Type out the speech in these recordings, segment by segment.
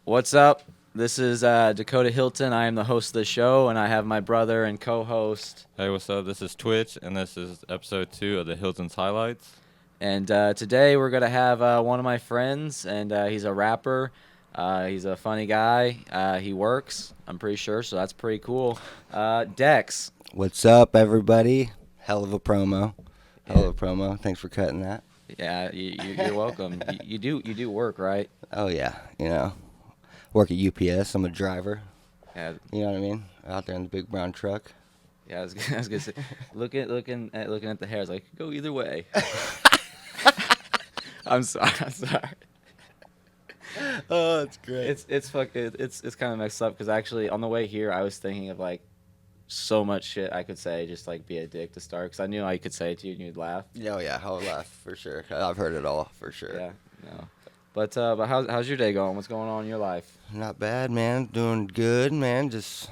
What's up? This is Dakota Hylton. I am the host of the show, and I have my brother and co-host. Hey, what's up? This is Twitch, and this is episode 2 of the Hylton's Highlights. And today we're going to have one of my friends, and he's a rapper. He's a funny guy. He works, I'm pretty sure, so that's pretty cool. Dex. What's up, everybody? Hell of a promo. Thanks for cutting that. Yeah, you're welcome. You do work, right? Oh, yeah. Work at UPS. I'm a driver. Yeah. You know what I mean? Out there in the big brown truck. Yeah, I was gonna say, looking at the hair, I was like, go either way. I'm sorry. Oh, that's great. It's kind of messed up because actually on the way here I was thinking of like so much shit I could say, just like be a dick to start, because I knew I could say it to you and you'd laugh. Oh, yeah. I'll laugh for sure. I've heard it all for sure. Yeah, no. But how's your day going? What's going on in your life? Not bad, man. Doing good, man. Just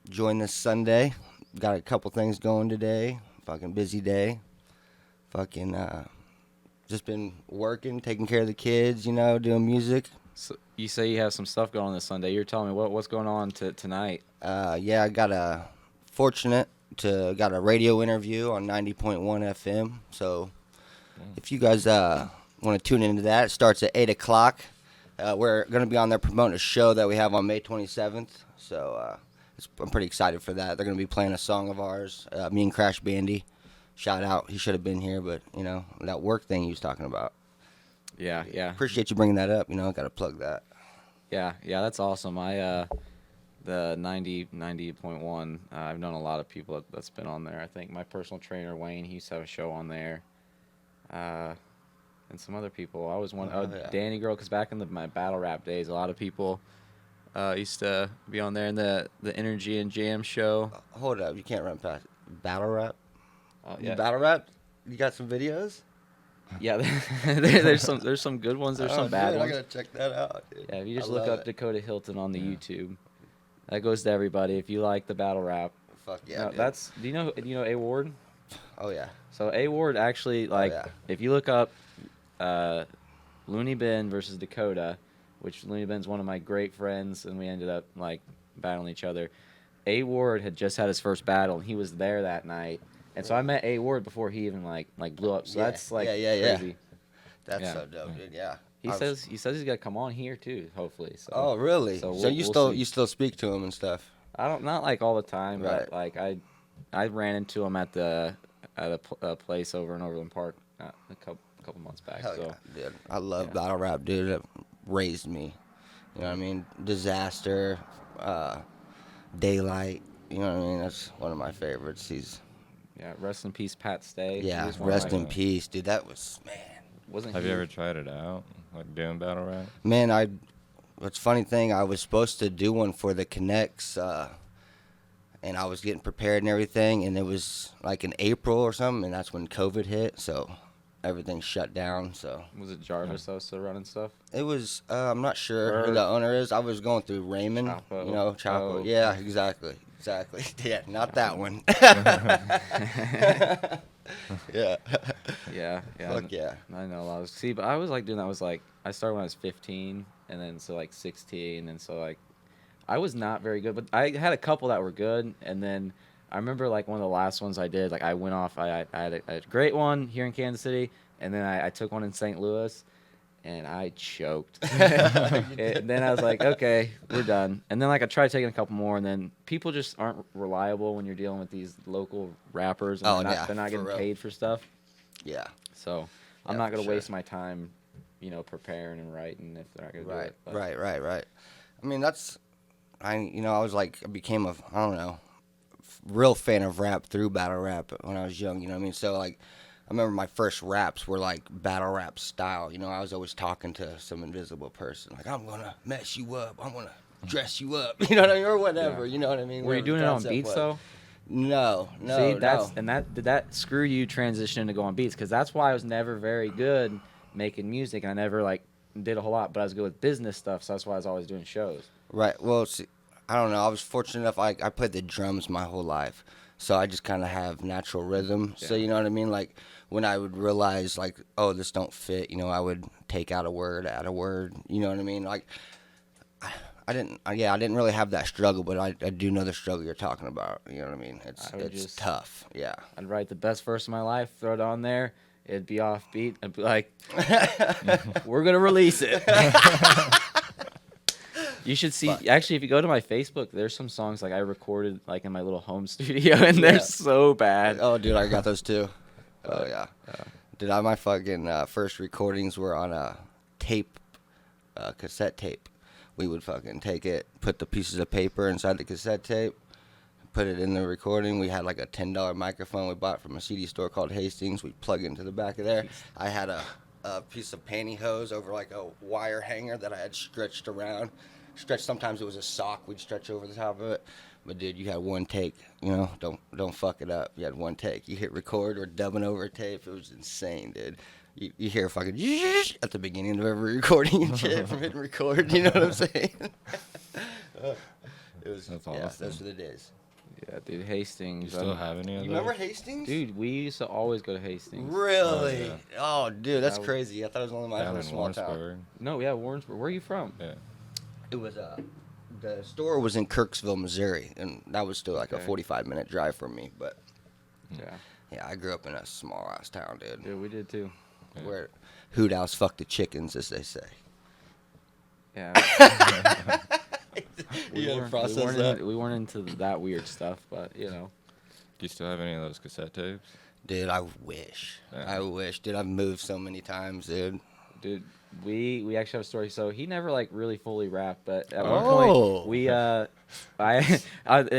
enjoying this Sunday. Got a couple things going today. Fucking busy day. Just been working, taking care of the kids, doing music. So you say you have some stuff going on this Sunday. You're telling me what's going on tonight? Yeah, I got got a radio interview on 90.1 FM. So if you guys want to tune into that, it starts at 8 o'clock. We're going to be on there promoting a show that we have on May 27th. So I'm pretty excited for that. They're going to be playing a song of ours, me and Crash Bandy. Shout out. He should have been here, but, that work thing he was talking about. Yeah. Appreciate you bringing that up. Got to plug that. Yeah, that's awesome. The 90.1, I've known a lot of people that's been on there. I think my personal trainer, Wayne, he used to have a show on there. And some other people. I was Yeah. Danny Girl, because back in my battle rap days, a lot of people used to be on there in the Energy and Jam show. Hold up. You can't run past battle rap? Yeah. Battle rap? You got some videos? Yeah, there's some good ones. There's some bad ones. I gotta check that out. Dude. Yeah, if you just look up Dakota Hylton on the YouTube, that goes to everybody. If you like the battle rap, Fuck yeah. no, that's. Do you know A Ward? Oh yeah. So A Ward actually if you look up Looney Bin versus Dakota, which Looney Bin's one of my great friends, and we ended up like battling each other. A Ward had just had his first battle, and he was there that night. And so I met A Ward before he even like blew up. So that's like crazy. That's so dope, dude. Yeah. He says he's got to come on here too, hopefully. So. Oh really? So, you still speak to him and stuff? Not like all the time, Right. but like I ran into him at a place over in Overland Park a couple months back. Hell so yeah, dude. I love battle rap, dude. It raised me. You know what I mean? Disaster, Daylight. You know what I mean? That's one of my favorites. Yeah, rest in peace, Pat Stay. Yeah, rest in peace, dude. That was, man. Have you ever tried it out, like doing battle rap? Man, what's funny thing, I was supposed to do one for the Connects, and I was getting prepared and everything, and it was like in April or something, and that's when COVID hit, so everything shut down. So Was it Jarvis that was still running stuff? it was, I'm not sure who the owner is. I was going through Raymond, Chapo. Chapo. Oh. Yeah, exactly. Yeah, not that one. Yeah. Yeah. Fuck yeah. I know a lot of. See, but I was like doing that. I was like, I started when I was 15, and then so like 16, and so like, I was not very good, but I had a couple that were good, and then I remember like one of the last ones I did. Like I went off. I had a great one here in Kansas City, and then I took one in St. Louis, and I choked. And then I was like, okay, we're done. And then like I tried taking a couple more, and then people just aren't reliable when you're dealing with these local rappers, and they're not getting paid for stuff. Yeah. So I'm not gonna waste my time, preparing and writing if they're not gonna do it. But. Right. I mean, I was like, I became I don't know, real fan of rap through battle rap when I was young. You know what I mean? So like, I remember my first raps were like battle rap style. I was always talking to some invisible person. Like, I'm going to mess you up. I'm going to dress you up. You know what I mean? Or whatever. Yeah. You know what I mean? Were you doing it on beats, though? No. See, did that screw you transitioning to go on beats? Because that's why I was never very good making music. And I never, did a whole lot. But I was good with business stuff, so that's why I was always doing shows. Right. Well, see, I don't know. I was fortunate enough. I played the drums my whole life. So I just kind of have natural rhythm. Yeah. So, you know what I mean? Like, when I would realize, this don't fit, I would take out a word, add a word. You know what I mean? Like, I didn't really have that struggle, but I do know the struggle you're talking about. You know what I mean? It's tough. Yeah. I'd write the best verse of my life, throw it on there. It'd be offbeat. I'd be like, we're going to release it. You should see. Actually, if you go to my Facebook, there's some songs like I recorded like in my little home studio, and they're so bad. Oh, dude, I got those too. Oh, yeah. Dude, my fucking first recordings were on a tape, cassette tape. We would fucking take it, put the pieces of paper inside the cassette tape, put it in the recording. We had like a $10 microphone we bought from a CD store called Hastings. We'd plug it into the back of there. I had a piece of pantyhose over like a wire hanger that I had stretched around. Sometimes it was a sock we'd stretch over the top of it. But dude, you had one take, you know, don't fuck it up. You had one take. You hit record or dubbing over a tape. It was insane, dude. You hear fucking at the beginning of every recording and shit from hitting record. You know what I'm saying? That's awesome. Yeah, those were the days. Yeah, dude, Hastings. You still have any of those? You remember Hastings? Dude, we used to always go to Hastings. Really? Oh, yeah. Oh, dude, that's crazy. I thought it was only my small town. No, yeah, Warrensburg. Where are you from? Yeah. It was the store was in Kirksville, Missouri, and that was still like a 45-minute drive from me. But yeah, I grew up in a small ass town, dude. Yeah, we did too. Yeah. Where hoot house fuck the chickens, as they say. Yeah. We weren't into that weird stuff, but you know. Do you still have any of those cassette tapes? Dude, I wish. Dude, I've moved so many times, dude. Dude, we actually have a story. So he never like really fully rapped, but at one point we it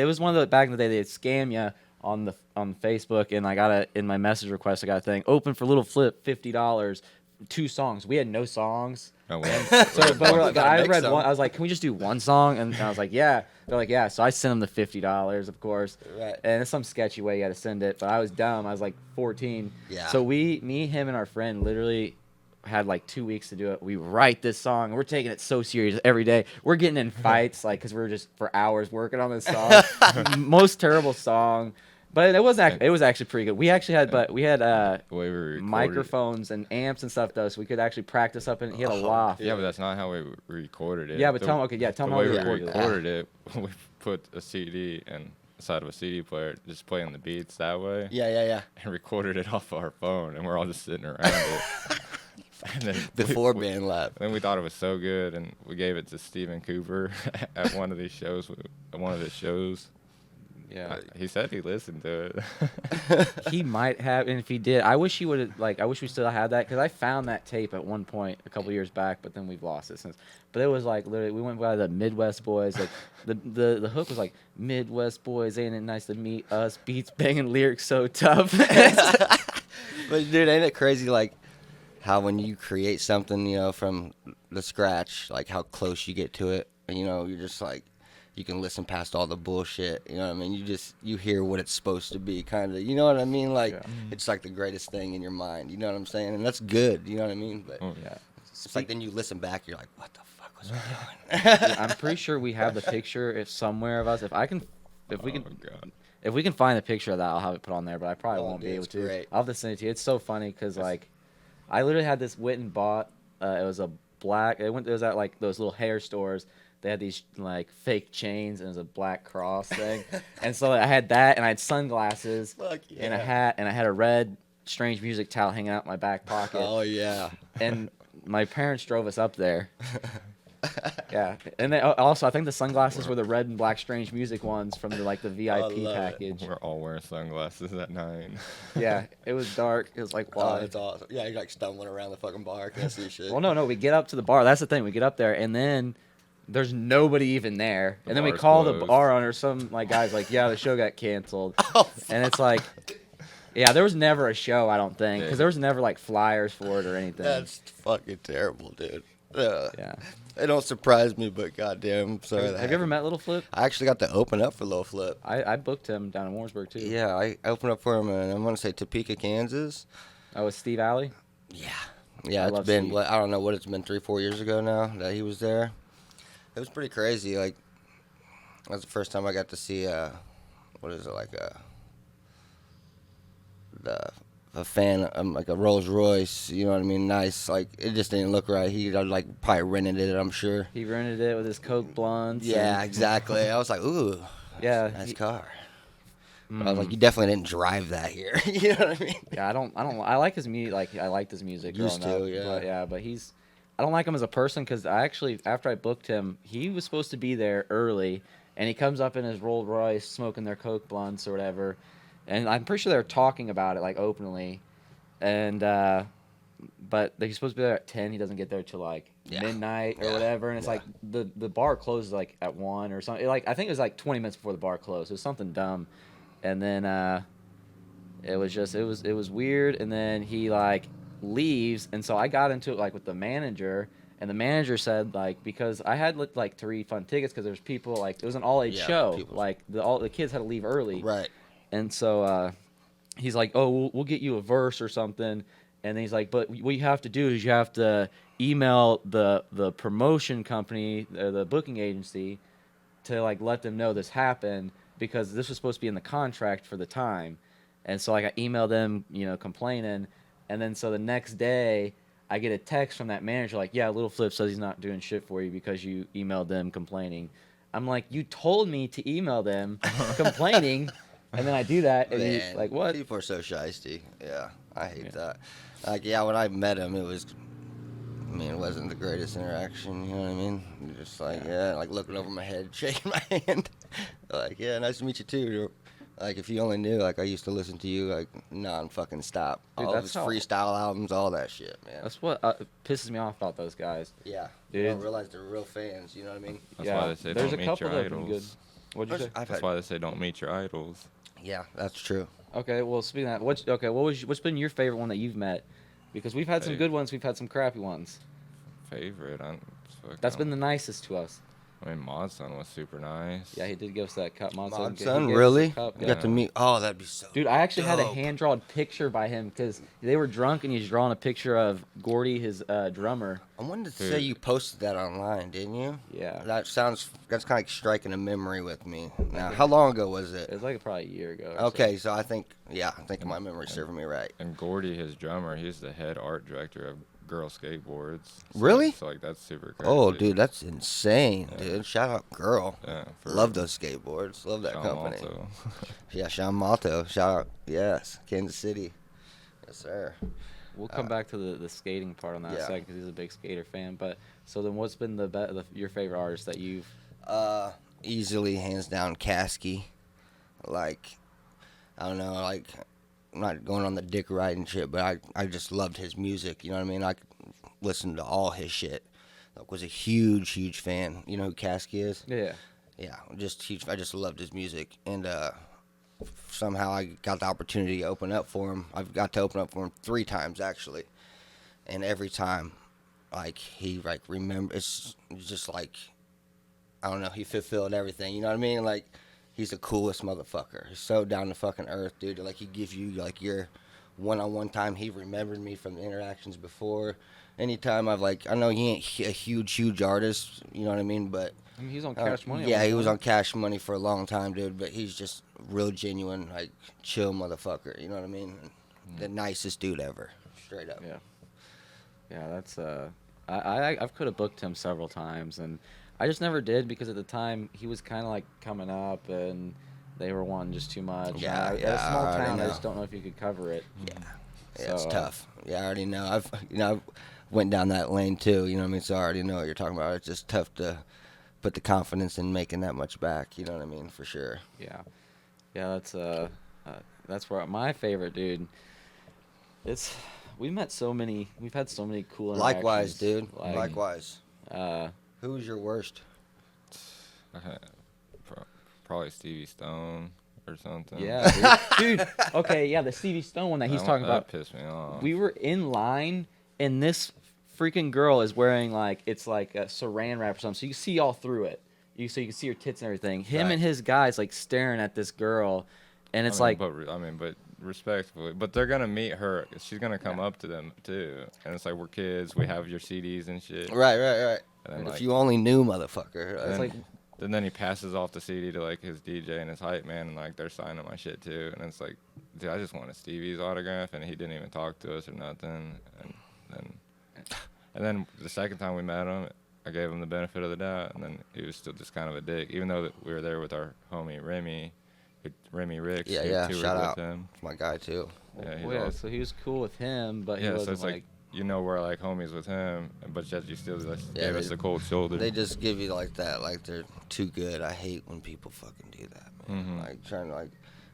was one of the back in the day they'd scam you on Facebook, and I got in my message request I got a thing open for Little Flip $50, 2 songs. We had no songs. Oh, well. So, but I read one. I was like, "Can we just do one song?" And I was like, "Yeah." They're like, "Yeah." So I sent them the $50, of course. Right. And it's some sketchy way you got to send it. But I was dumb. I was like 14. Yeah. So me, him, and our friend literally had like 2 weeks to do it. We write this song. We're taking it so serious every day. We're getting in fights like because we're just for hours working on this song. Most terrible song. But it was actually pretty good. We had microphones and amps and stuff though, so we could actually practice up in. He had a loft. Yeah, but that's not how we recorded it. Yeah, but tell them how we recorded it. We put a CD inside of a CD player, just playing the beats that way. Yeah. And recorded it off our phone, and we're all just sitting around it. And then Before band lab. Then we thought it was so good, and we gave it to Stephen Cooper at one of his shows. Yeah, he said he listened to it. He might have, and if he did, I wish he would have. I wish we still had that because I found that tape at one point a couple years back, but then we've lost it since. But it was like literally, we went by the Midwest Boys. Like the hook was like Midwest Boys, ain't it nice to meet us? Beats banging, lyrics so tough. But dude, ain't it crazy? Like how when you create something, you know, from the scratch, like how close you get to it, and you know, you're just like. You can listen past all the bullshit, you know what I mean? You hear what it's supposed to be, kind of, you know what I mean? Like, It's like the greatest thing in your mind, you know what I'm saying? And that's good, you know what I mean? But it's like then you listen back, you're like, what the fuck was I doing? I'm pretty sure we have the picture somewhere of us. If we can find a picture of that, I'll have it put on there, but I probably won't be able to. Great. I'll have to send it to you. It's so funny because, like, I literally had this went and bought, it was a black, it was at, like, those little hair stores. They had these like fake chains and it was a black cross thing, and so I had that and I had sunglasses and a hat and I had a red Strange Music towel hanging out in my back pocket. Oh yeah. And my parents drove us up there. Yeah, and they, also I think the sunglasses were the red and black Strange Music ones from the VIP package. We're all wearing sunglasses at night. Yeah, it was dark. It was like why? Oh, it's awesome. Yeah, you're like stumbling around the fucking bar, can't see shit. Well, no, we get up to the bar. That's the thing. We get up there and then. There's nobody even there. And then we call the bar owner. Some guy's like, yeah, the show got canceled. And it's like, yeah, there was never a show, I don't think. Because there was never flyers for it or anything. That's fucking terrible, dude. Yeah. It don't surprise me, but goddamn, I'm sorry. Have you ever met Little Flip? I actually got to open up for Little Flip. I booked him down in Warrensburg, too. Yeah, I opened up for him in, I'm going to say Topeka, Kansas. Oh, with Steve Alley? Yeah. Yeah, it's been, Steve. I don't know what it's been, 3-4 years ago now that he was there. It was pretty crazy. Like, that was the first time I got to see, the a fan of like a Rolls Royce, you know what I mean? Nice. Like it just didn't look right. He like probably rented it, I'm sure. He rented it with his Coke blunts. Yeah, and, exactly. I was like, ooh, yeah, nice car. But I was mm. like, you definitely didn't drive that here. You know what I mean? Yeah, I like his music. Like I liked his music Used growing to, up. yeah. But I don't like him as a person because I actually, after I booked him, he was supposed to be there early, and he comes up in his Rolls Royce smoking their Coke blunts or whatever, and I'm pretty sure they were talking about it like openly, and but he's supposed to be there at 10. He doesn't get there till like midnight or whatever, and it's like the bar closes like at 1 or something. Like I think it was like 20 minutes before the bar closed. It was something dumb, and then it was weird, and then he like leaves, and so I got into it like with the manager, and the manager said like because I had like to refund tickets because there's people like it was an all age show, like all the kids had to leave early, Right. and so he's like, oh, we'll get you a verse or something, and then he's like, but what you have to do is you have to email the promotion company, the booking agency, to like let them know this happened because this was supposed to be in the contract for the time. And so like I emailed them, complaining, and then so the next day I get a text from that manager like, yeah, Little Flip says he's not doing shit for you because you emailed them complaining. I'm like, you told me to email them complaining, and then I do that, and he's like, what? People are so shysty. Yeah, I hate that. Like, yeah, when I met him, it wasn't the greatest interaction, you know what I mean? Just like, like looking over my head, shaking my hand. Like, yeah, nice to meet you too. Like, if you only knew, like, I used to listen to you, like, non-fucking stop. Dude, all of his freestyle albums, all that shit, man. That's what pisses me off about those guys. Yeah. Dude. You don't realize they're real fans, you know what I mean? That's why they say there's don't a meet couple your that have been good. idols. What'd you say? That's why they say don't meet your idols. Yeah, that's true. Okay, well, speaking of that, what's been your favorite one that you've met? Because we've had some good ones, we've had some crappy ones. Favorite? That's been the nicest to us. I mean, Mod's son was super nice. Yeah, he did give us that cup. Mod's son, really? You got to meet. Oh, that'd be so. Dude, I actually had a dope. hand-drawn picture by him because they were drunk and he's drawing a picture of Gordy, his drummer. I wanted to say you posted that online, didn't you? Yeah. That's kind of like striking a memory with me. Now, how long ago was it? It was like probably a year ago. Okay, so I think my memory's serving me right. And Gordy, his drummer, he's the head art director of Girl Skateboards. Really? So like that's super crazy. Oh, dude, that's insane, dude. Shout out, Girl. Yeah, love those skateboards. Love that Sean company. Malto. Yeah, Sean Malto. Shout out. Yes, Kansas City. Yes, sir. We'll come back to the skating part on that second because he's a big skater fan. But so then, what's been your favorite artist that you've? Easily, hands down, Kasky. Like, I don't know, like, I'm not going on the dick riding shit, but I just loved his music. You know what I mean? I listened to all his shit. Like, was a huge fan. You know who Kasky is? Yeah. Yeah, just huge. I just loved his music, and somehow I got the opportunity to open up for him. I've got to open up for him 3 times actually, and every time, like he like remember. It's just like, I don't know. He fulfilled everything. You know what I mean? Like, he's the coolest motherfucker. He's so down to fucking earth, dude. Like, he gives you like your one-on-one time. He remembered me from the interactions before. Anytime I've like, I know he ain't a huge artist. You know what I mean? But I mean, he's on Cash Money. Yeah, he was on Cash Money for a long time, dude. But he's just real genuine, like chill motherfucker. You know what I mean? The nicest dude ever, straight up. Yeah. Yeah, that's I could have booked him several times, and I just never did because at the time he was kind of like coming up, and they were wanting just too much. Yeah, At a small I already town, I know. just don't know if you could cover it. Yeah, So, it's tough. Yeah, I already know. I've went down that lane too. You know what I mean? So I already know what you're talking about. It's just tough to put the confidence in making that much back. You know what I mean? For sure. Yeah, that's where my favorite dude. We've had so many cool interactions. Likewise, dude. Like, Likewise. Uh, Who's your worst? Probably Stevie Stone or something. yeah, dude. Okay, yeah, the Stevie Stone one that he's talking about. That pissed me off. We were in line, and this freaking girl is wearing it's like a saran wrap or something, so you can see all through it. So you can see her tits and everything. Him Right. and his guys like staring at this girl, and it's but respectfully, but they're gonna meet her. She's gonna come up to them too, and it's like we're kids. We have your CDs and shit. Right. And then, If you only knew, motherfucker. and like- then he passes off the CD to like his DJ and his hype man, and like they're signing my shit too. And it's like, dude, I just wanted Stevie's autograph, and he didn't even talk to us or nothing. And then the second time we met him, I gave him the benefit of the doubt, and then he was still just kind of a dick, even though we were there with our homie Remy Ricks. Yeah, who toured shout with out. him. My guy too. Yeah, he's Well, yeah, awesome. so he was cool with him, but he Yeah, so wasn't it's like, you know, we're like homies with him, but yet you still just gave us the cold shoulder. They just give you like that, like they're too good. I hate when people fucking do that, man. Mhm. Like trying to like,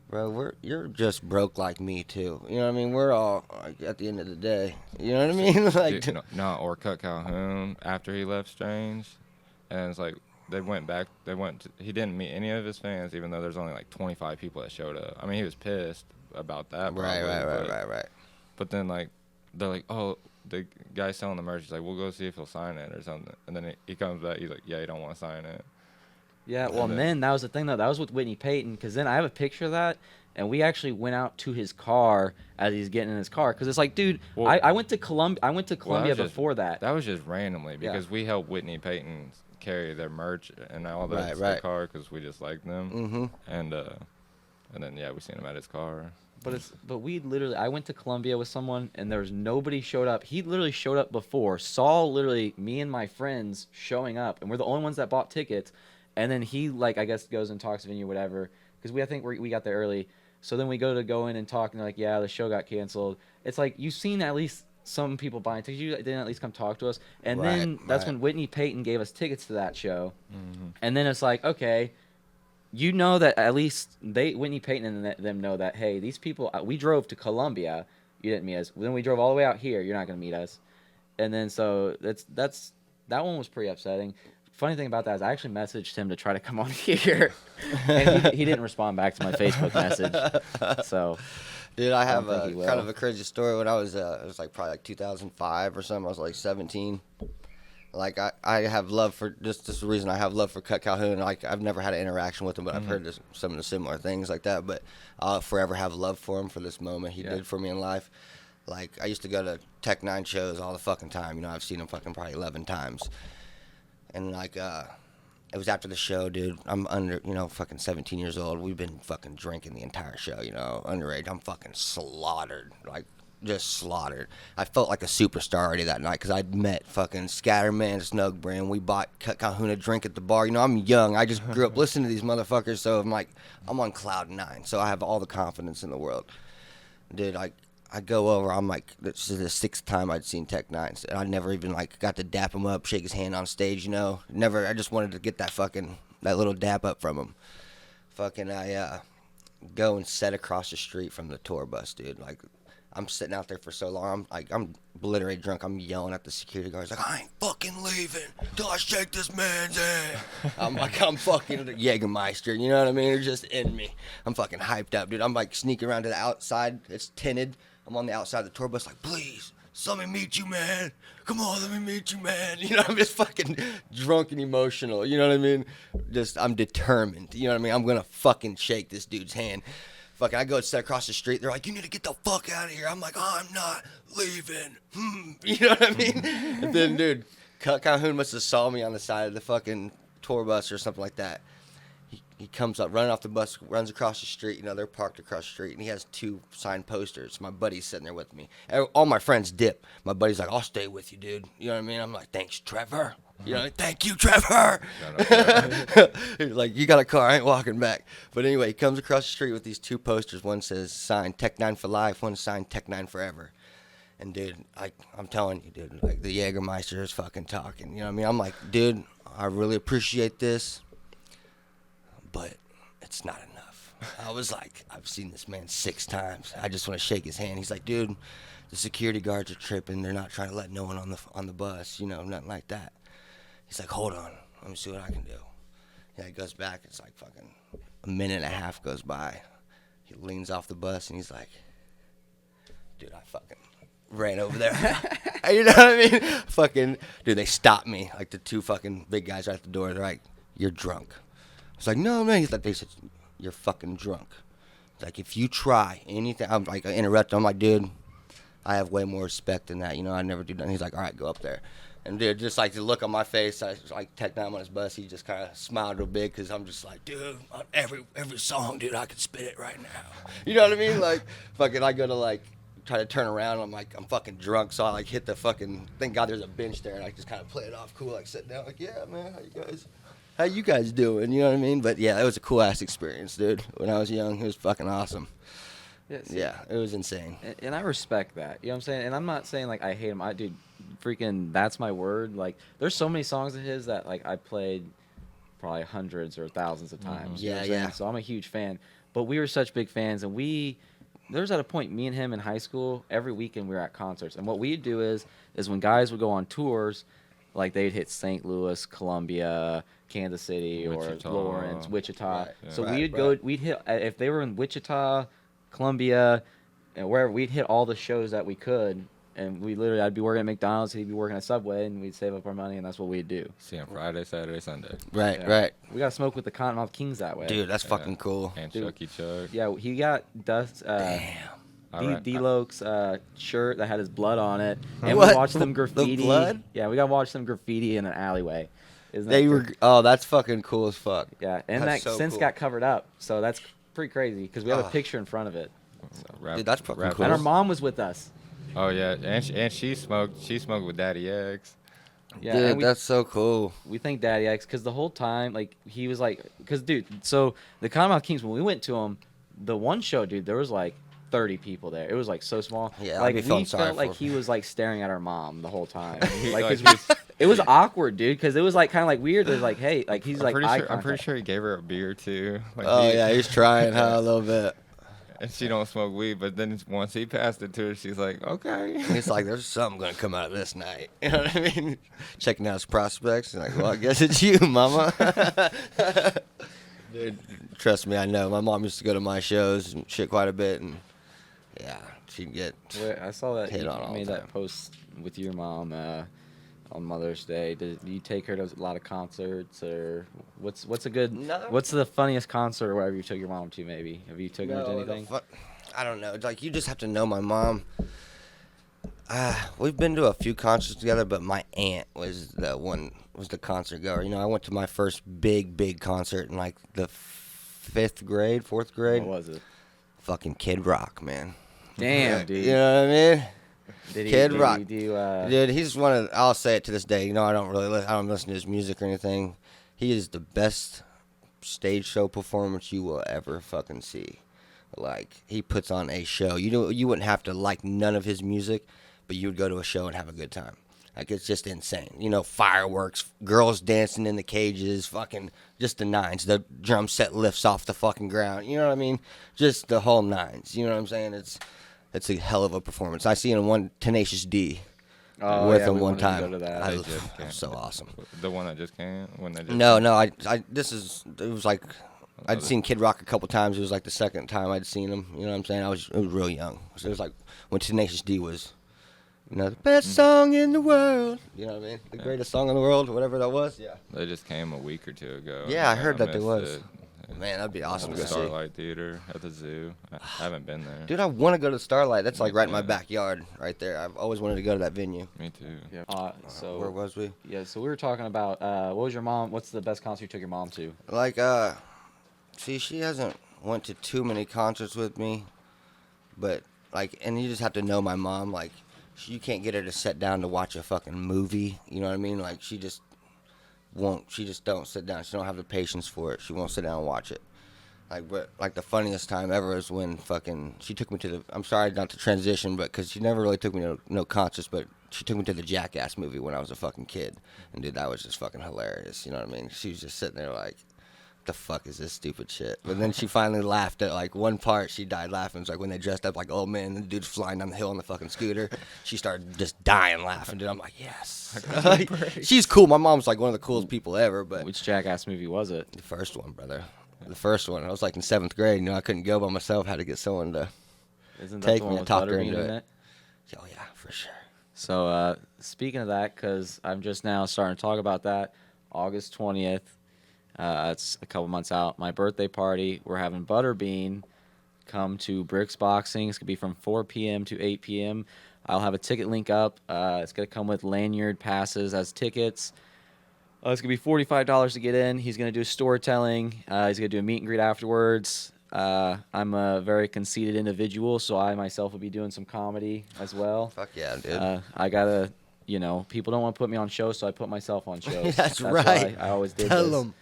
bro, you're just broke like me too. You know what I mean? We're all like at the end of the day. You know what I mean? Like, Dude, or Cut Calhoun after he left Strange, and it's like he didn't meet any of his fans, even though there's only like 25 people that showed up. I mean, he was pissed about that. right. But then like they're like, oh, the guy selling the merch, he's like, we'll go see if he'll sign it or something. And then he comes back, he's like, yeah, he don't want to sign it. Yeah, well, and then that was the thing, though. That was with Whitney Payton, because then I have a picture of that, and we actually went out to his car as he's getting in his car, because it's like, dude, Well, I went to Columbia was just- before that. That was just randomly Yeah. because we helped Whitney Payton carry their merch and all that to Right. their car because we just liked them. Mm-hmm. And then yeah, we seen him at his car. But we literally, I went to Columbia with someone, and there was nobody showed up. He literally showed up before, saw literally me and my friends showing up, and we're the only ones that bought tickets. And then he, like, I guess goes and talks to venue, whatever, because I think we got there early. So then we go in and talk, and they're like, yeah, the show got canceled. It's like, you've seen at least some people buying tickets. You didn't at least come talk to us. And then that's when Whitney Payton gave us tickets to that show. Mm-hmm. And then it's like, okay, you know that at least Whitney Payton and them know that, hey, these people, we drove to Columbia. You didn't meet us. Then we drove all the way out here. You're not going to meet us. And then so that one was pretty upsetting. Funny thing about that is I actually messaged him to try to come on here, and he didn't respond back to my Facebook message. So, Dude, I have don't think he will. kind of a crazy story. When I was, it was like probably like 2005 or something. I was like 17. Like I have love for just the reason I have love for Cut Calhoun. Like I've never had an interaction with him, but I've heard some of the similar things like that. But I'll forever have love for him for this moment he did for me in life. Like I used to go to Tech 9 shows all the fucking time. You know, I've seen him fucking probably 11 times. And like it was after the show, dude. I'm under, fucking 17 years old. We've been fucking drinking the entire show, underage. I'm fucking slaughtered, like just slaughtered. I felt like a superstar already that night because I'd met fucking Scatterman, Snugbrand. We bought Cut Calhoun a drink at the bar. I'm young. I just grew up listening to these motherfuckers, so I'm on cloud 9. So I have all the confidence in the world, dude. I go over. I'm like, this is the 6th time I'd seen Tech 9. And I never even got to dap him up, shake his hand on stage. Never. I just wanted to get that little dap up from him. Fucking, I go and sit across the street from the tour bus, dude. Like, I'm sitting out there for so long. I'm obliterated drunk. I'm yelling at the security guards like, I ain't fucking leaving till I shake this man's hand. I'm fucking Jägermeister. You know what I mean? It's just in me. I'm fucking hyped up, dude. I'm sneaking around to the outside. It's tinted. I'm on the outside of the tour bus like, please, let me meet you, man. Come on, let me meet you, man. I'm just fucking drunk and emotional. You know what I mean? I'm determined. You know what I mean? I'm going to fucking shake this dude's hand. Fucking, I go and sit across the street. They're like, you need to get the fuck out of here. I'm like, I'm not leaving. You know what I mean? And then, dude, Cut Calhoun must have saw me on the side of the fucking tour bus or something like that. He comes up, running off the bus, runs across the street. They're parked across the street, and he has 2 signed posters. My buddy's sitting there with me. All my friends dip. My buddy's like, I'll stay with you, dude. You know what I mean? I'm like, thanks, Trevor. Thank you, Trevor. He's like, you got a car, I ain't walking back. But anyway, he comes across the street with these 2 posters. One says, signed Tech 9 for life. One signed Tech 9 forever. And, dude, I'm telling you, dude, the Jägermeister is fucking talking. You know what I mean? I'm like, dude, I really appreciate this, but it's not enough. I was like, I've seen this man 6 times. I just want to shake his hand. He's like, dude, the security guards are tripping. They're not trying to let no one on the bus, nothing like that. He's like, hold on, let me see what I can do. Yeah, he goes back. It's like fucking a minute and a half goes by. He leans off the bus and he's like, dude, I fucking ran over there. You know what I mean? Fucking, dude, they stopped me. Like the 2 fucking big guys right at the door. They're like, you're drunk. I was like, no, man. He's like, they said, you're fucking drunk. Like, if you try anything, I'm like, I interrupt. I'm like, dude, I have way more respect than that. I never do that. He's like, all right, go up there. And dude, just like the look on my face, I was like texting him on his bus. He just kind of smiled real big because I'm just like, dude, on every song, dude, I could spit it right now. You know what I mean? Like, fucking, I go to like try to turn around. I'm like, I'm fucking drunk, so I like hit the fucking. Thank God there's a bench there, and I just kind of play it off cool, like sitting down, like, yeah, man, how you guys doing? You know what I mean? But yeah, it was a cool ass experience, dude. When I was young, it was fucking awesome. Yeah, it was insane. And I respect that. You know what I'm saying? And I'm not saying like I hate him. Dude, freaking, that's my word. Like, there's so many songs of his that like I played probably hundreds or thousands of times. You know what I'm saying? So I'm a huge fan. But we were such big fans, and there's at a point, me and him in high school, every weekend we were at concerts. And what we'd do is when guys would go on tours, like they'd hit St. Louis, Columbia, Kansas City, Wichita. or Lawrence, Wichita. Right, So right, we'd hit, if they were in Wichita, Columbia, and wherever, we'd hit all the shows that we could. And I'd be working at McDonald's, he'd be working at Subway, and we'd save up our money, and that's what we'd do. See him Friday, Saturday, Sunday. Right, Yeah. right. We got to smoke with the Cottonmouth Kings that way. Dude, that's fucking cool. And Dude. Chucky Chuck. Yeah, he got Damn. D-Loke's shirt that had his blood on it, and What? we watched them graffiti. The blood? Yeah, we got to watch them graffiti in an alleyway. Isn't They that were. crazy? Oh, that's fucking cool as fuck. Yeah, and That's that so since cool. got covered up, so that's pretty crazy because we have a Ah. picture in front of it. Rap- Dude, that's fucking rap- cool. And our mom was with us. Oh yeah, and she smoked. She smoked with Daddy X. Yeah, Dude, and that's so cool. we thank Daddy X because the whole time, like, he was like, because dude, so the Cottonmouth Kings, when we went to them, the one show, dude, there was like 30 people there. It was like so small. Yeah, I'd like be we feeling sorry felt like for he him. was like staring at our mom the whole time. Like, Like, 'cause he's- it was awkward, dude, because it was like kind of like weird. There's like, hey, like he's I'm like pretty eye sure. I'm pretty contact. sure he gave her a beer too. Like, Oh yeah, he's trying, huh? A little bit. And she don't smoke weed, but then once he passed it to her, she's like, okay. He's like, there's something gonna come out of this night. You know what I mean? Checking out his prospects. And like, well, I guess it's you, mama. Dude, trust me, I know. My mom used to go to my shows and shit quite a bit, and yeah, she'd get. Wait, I saw that Hit you on all made the that time. post with your mom on Mother's Day. Did you take her to a lot of concerts, or what's a good? No. What's the funniest concert or whatever you took your mom to? Maybe have you taken her to No, anything? I don't know. It's like you just have to know my mom. We've been to a few concerts together, but my aunt was the concert goer. You know, I went to my first big concert in like the fourth grade. What was it? Fucking Kid Rock, man. Damn, dude. You know what I mean? Did he, Kid did Rock. He do, Dude, he's one of. I'll say it to this day. You know, I don't listen to his music or anything. He is the best stage show performance you will ever fucking see. Like, he puts on a show. You wouldn't have to like none of his music, but you would go to a show and have a good time. Like, it's just insane. You know, fireworks, girls dancing in the cages, fucking just the nines. The drum set lifts off the fucking ground. You know what I mean? Just the whole nines. You know what I'm saying? It's a hell of a performance. I seen him one Tenacious D Oh, with yeah, him we one wanted to time. go to that. I They was just came. so awesome. The one that just came. When they just No, came? no, it was like I'd seen Kid Rock a couple times. It was like the second time I'd seen him. You know what I'm saying? It was real young. So it was like when Tenacious D was, you know, the best song in the world. You know what I mean? The greatest song in the world, whatever that was. Yeah. They just came a week or two ago. Yeah, I and heard that they missed was. it. Man, that'd be awesome At to the go see. Starlight Theater at the zoo. I haven't been there. Dude, I want to go to Starlight. That's like right in my Yeah. backyard, right there. I've always wanted to go to that venue. Me too. Yeah. So Where was we? yeah, so we were talking about what was your mom? What's the best concert you took your mom to? Like, see, she hasn't went to too many concerts with me, but like, and you just have to know my mom. Like, you can't get her to sit down to watch a fucking movie. You know what I mean? Like, she just won't. She just don't sit down. She don't have the patience for it. She won't sit down and watch it. Like, but like the funniest time ever is when fucking she took me to the. I'm sorry not to transition, but because she never really took me to no concerts, but she took me to the Jackass movie when I was a fucking kid, and dude, that was just fucking hilarious. You know what I mean? She was just sitting there like, "The fuck is this stupid shit?" But then she finally laughed at like one part. She died laughing. It was like when they dressed up like old men, and the dude's flying down the hill on the fucking scooter. She started just dying laughing, dude. I'm like, yes. Like, she's cool. My mom's like one of the coolest people ever, but Which Jackass movie was it? the first one, brother. The first one. I was like in 7th grade. You know, I couldn't go by myself. Had to get someone to. Isn't that Take the me one to with talk her Butterbean into in it. it? Oh yeah, for sure. So speaking of that, because I'm just now starting to talk about that, August 20th. It's a couple months out. My birthday party. We're having Butterbean come to Bricks Boxing. It's going to be from 4 p.m. to 8 p.m. I'll have a ticket link up. It's going to come with lanyard passes as tickets. It's going to be $45 to get in. He's going to do storytelling. He's going to do a meet and greet afterwards. I'm a very conceited individual, so I myself will be doing some comedy as well. Fuck yeah, dude. I got to, people don't want to put me on shows, so I put myself on shows. That's right. right. I always did Tell this. them.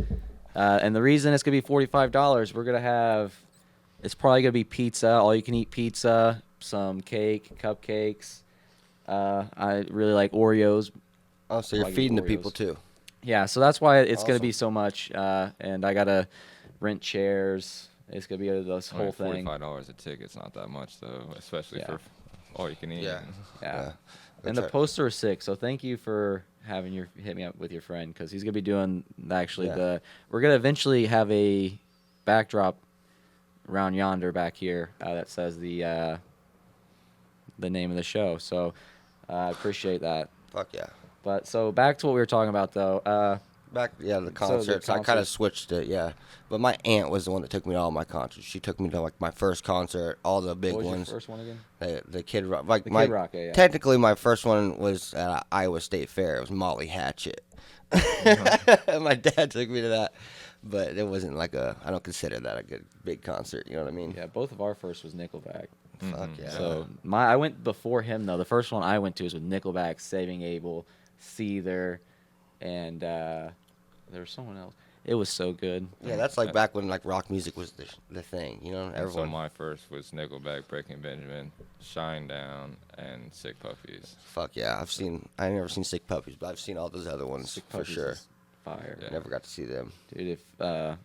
And the reason it's going to be $45, we're going to have, it's probably going to be pizza, all-you-can-eat pizza, some cake, cupcakes. I really like Oreos. Oh, so you're Like feeding the Oreos. people too. Yeah, so that's why it's going to Awesome. be so much. And I got to rent chairs. It's going to be this whole thing. $45 a ticket's not that much though, especially Yeah. for all you can eat. Yeah. Yeah. Go And the check. poster is sick. So thank you for having hit me up with your friend, because he's going to be doing Yeah. we're going to eventually have a backdrop around yonder back here that says the name of the show. So I appreciate that. Fuck yeah. But so back to what we were talking about though. The the concerts. I kind of concerts. switched it, yeah. But my aunt was the one that took me to all my concerts. She took me to like my first concert, all the big What was ones. your first one again? The Kid Rock. Like The my, Kid Rock, yeah. Technically, my first one was at Iowa State Fair. It was Molly Hatchet. My dad took me to that, but it wasn't like I don't consider that a good big concert. You know what I mean? Yeah, both of our first was Nickelback. Fuck yeah. So I went before him though. The first one I went to was with Nickelback, Saving Abel, Seether, and there was someone else. It was so good. Yeah, that's like back when like rock music was the thing. You know, And everyone. so my first was Nickelback, Breaking Benjamin, Shinedown, and Sick Puppies. Fuck yeah, I never seen Sick Puppies, but I've seen all those other ones Sick for Puppies sure. is Fire, Yeah. Never got to see them. dude. But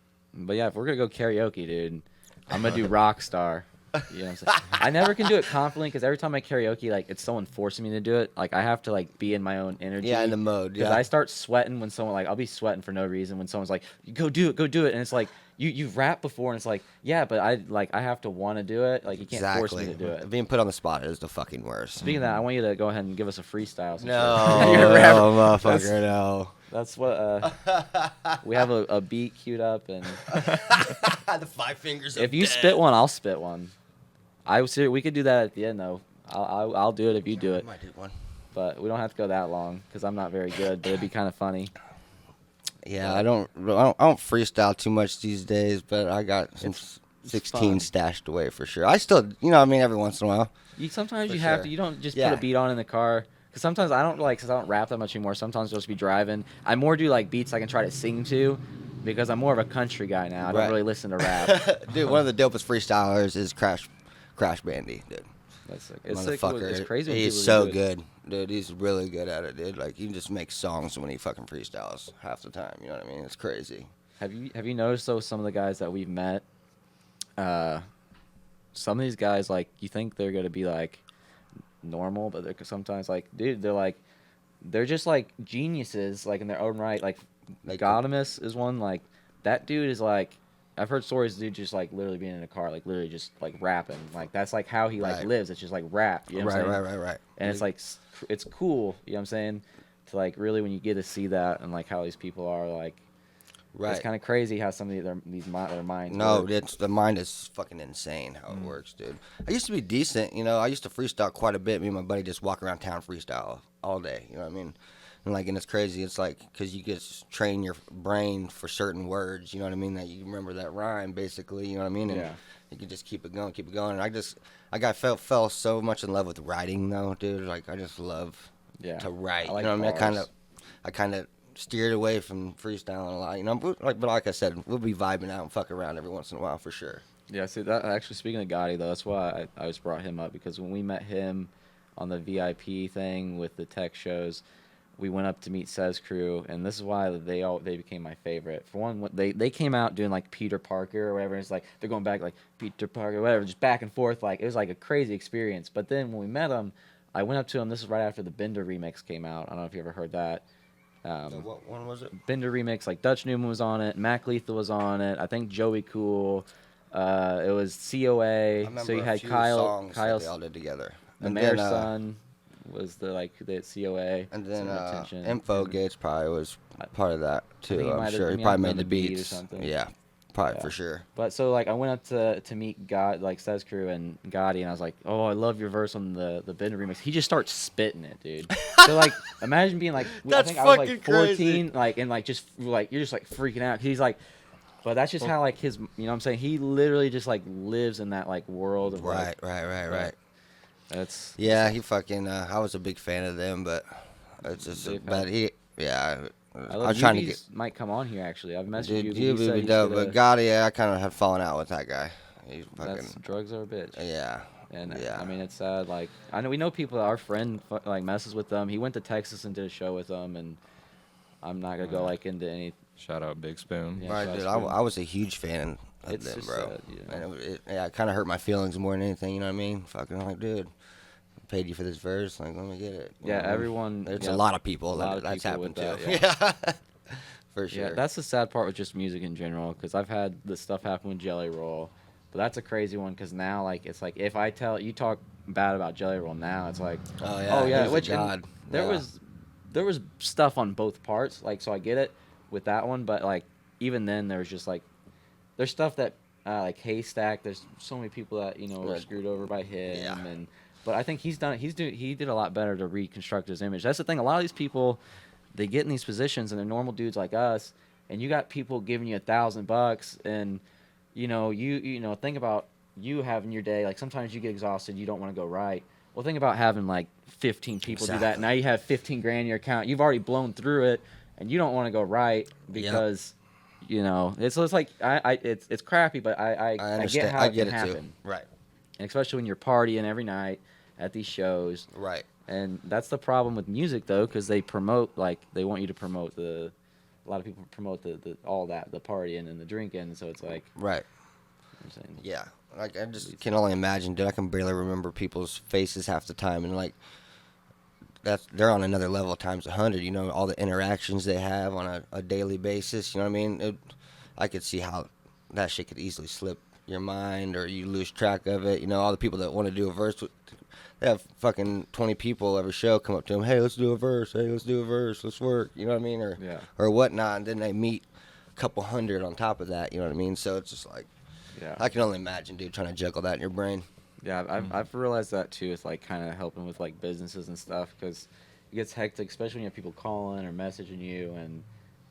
yeah, if we're gonna go karaoke, dude, I'm gonna do Rockstar. You know what I'm saying? I never can do it confidently because every time I karaoke, like it's someone forcing me to do it. Like I have to like be in my own energy. Yeah, in the mode. Because Yeah. I start sweating when someone I'll be sweating for no reason when someone's like, go do it, and it's like you've rapped before, and it's like, yeah, but I have to want to do it. Like you can't force me to do it. Being put on the spot is the fucking worst. Speaking of that, I want you to go ahead and give us a freestyle. since No, you're a rapper. motherfucker, no. That's what we have a beat queued up, and The 5 fingers. if you spit one, I'll spit one. We could do that at the end though. I'll do it if you do it, Might do one. but we don't have to go that long because I'm not very good. But it'd be kind of funny. Yeah, I don't freestyle too much these days, but I got some It's 16 fun. stashed away for sure. I still, every once in a while. Sometimes For you have sure. to. You don't just Yeah. put a beat on in the car. Because sometimes I don't because I don't rap that much anymore. Sometimes I'll just be driving. I more do like beats I can try to sing to, because I'm more of a country guy now. I don't Right. really listen to rap. Dude, one of the dopest freestylers is Crash Bandy, dude. That's sick. It's Motherfucker, It's crazy. When he's people so do it. good, dude. He's really good at it, dude. Like he just makes songs when he fucking freestyles half the time. You know what I mean? It's crazy. Have you noticed though some of the guys that we've met? Some of these guys like you think they're gonna be like normal, but they're sometimes like, dude, they're just like geniuses, like in their own right. Like Bartmess is one. Like that dude is like, I've heard stories of dude just like literally being in a car, like literally just like rapping. Like that's like how he like Right. lives. It's just like rap. You know what I'm saying? Right. And it's like it's cool. You know what I'm saying? To like really when you get to see that and like how these people are like. Right. It's kind of crazy how some of their minds. No, work. the mind is fucking insane how it works, dude. I used to be decent, I used to freestyle quite a bit. Me and my buddy just walk around town freestyle all day. You know what I mean? And it's crazy. It's like because you just train your brain for certain words. You know what I mean? That you remember that rhyme, basically. You know what I mean? And Yeah. you can just keep it going. And fell so much in love with writing, though, dude. Like I just love to write. I like you know what I mean? bars. I kind of steered away from freestyling a lot, but like I said, we'll be vibing out and fuck around every once in a while for sure. Yeah, see that actually speaking of Gotti though, that's why I just brought him up, because when we met him on the VIP thing with the tech shows, we went up to meet Sez Crew, and this is why they became my favorite. For one, they came out doing like Peter Parker or whatever, and it's like they're going back like Peter Parker, whatever, just back and forth, like it was like a crazy experience. But then when we met him, I went up to him. This is right after the Bender remix came out. I don't know if you ever heard that. What one was it? Bender remix, like Dutch Newman was on it, Mac Lethal was on it, I think Joey Cool, it was COA, I remember so you a had few Kyle, songs that they all did together. the And Mayor's then, Son was the COA. And then Center Attention. Info Gates probably was part of that think he too. might I'm have- sure he he might have probably been made the the beat or beats. something. Yeah, probably Yeah. for sure. But so like I went up to meet God like Sez Crew and Gotti, and I was like, oh, I love your verse on the Bender remix. He just starts spitting it, dude. So like imagine being like I That's think I was like fucking 14, crazy. like and like just like you're just like freaking out. He's like, but that's just how like his you know what I'm saying, he literally just like lives in that like world of like, Right. that's Yeah, he fucking. I was a big fan of them, but it's just. They've But had- he, yeah. I I love was trying to get. might come on here actually. I've messaged Dude, you. you He said be he dope, but shoulda- Gotti, I kind of had fallen out with that guy. He's that's fucking. drugs are a bitch. Yeah. And Yeah. I mean, it's sad. Like I know we know people. Our friend like messes with them. He went to Texas and did a show with them, and I'm not gonna go like into any. Shout out Big Spoon. Yeah, Right, shots dude. for him. I was a huge fan of It's them, just bro. sad, you know? And it kind of hurt my feelings more than anything. You know what I mean? Fucking like, dude, I paid you for this verse. Like, let me get it. You Yeah, know what I mean? everyone. There's yeah, a lot of people a lot that of that's people happened with to. that, Yeah. For sure. Yeah, that's the sad part with just music in general. Because I've had this stuff happen with Jelly Roll, but that's a crazy one. Because now, like, it's like if I tell you talk bad about Jelly Roll now, it's like, oh yeah. He's a which and god. there Yeah. there was stuff on both parts. Like, so I get it with that one, but like even then, there's just like there's stuff that like Haystack. There's so many people that were Right. screwed over by him, Yeah. and but I think he did a lot better to reconstruct his image. That's the thing. A lot of these people, they get in these positions and they're normal dudes like us, and you got people giving you $1,000, and you think about you having your day. Like sometimes you get exhausted, you don't want to go right. Well, think about having like 15 people do that. Exactly. Now you have 15 grand in your account. You've already blown through it, and you don't want to go right because it's like it's crappy, but I understand. get how I it get can it too. happen, Right. and especially when you're partying every night at these shows. Right. And that's the problem with music, though, because they promote they want you to promote a lot of people promote all that, the partying and the drinking. So it's like, Right. I'm saying, Yeah. Like I just can only imagine, dude. I can barely remember people's faces half the time, and like they're on another level times 100. You know, all the interactions they have on a daily basis. You know what I mean? I could see how that shit could easily slip your mind, or you lose track of it. You know, all the people that want to do a verse, they have fucking 20 people every show come up to them. Hey, let's do a verse. Hey, let's do a verse. Let's work. You know what I mean? Or whatnot. And then they meet a couple hundred on top of that. You know what I mean? So it's just like. yeah, I can only imagine, dude, trying to juggle that in your brain. yeah. I've realized that too. It's like kind of helping with like businesses and stuff because it gets hectic, especially when you have people calling or messaging you. And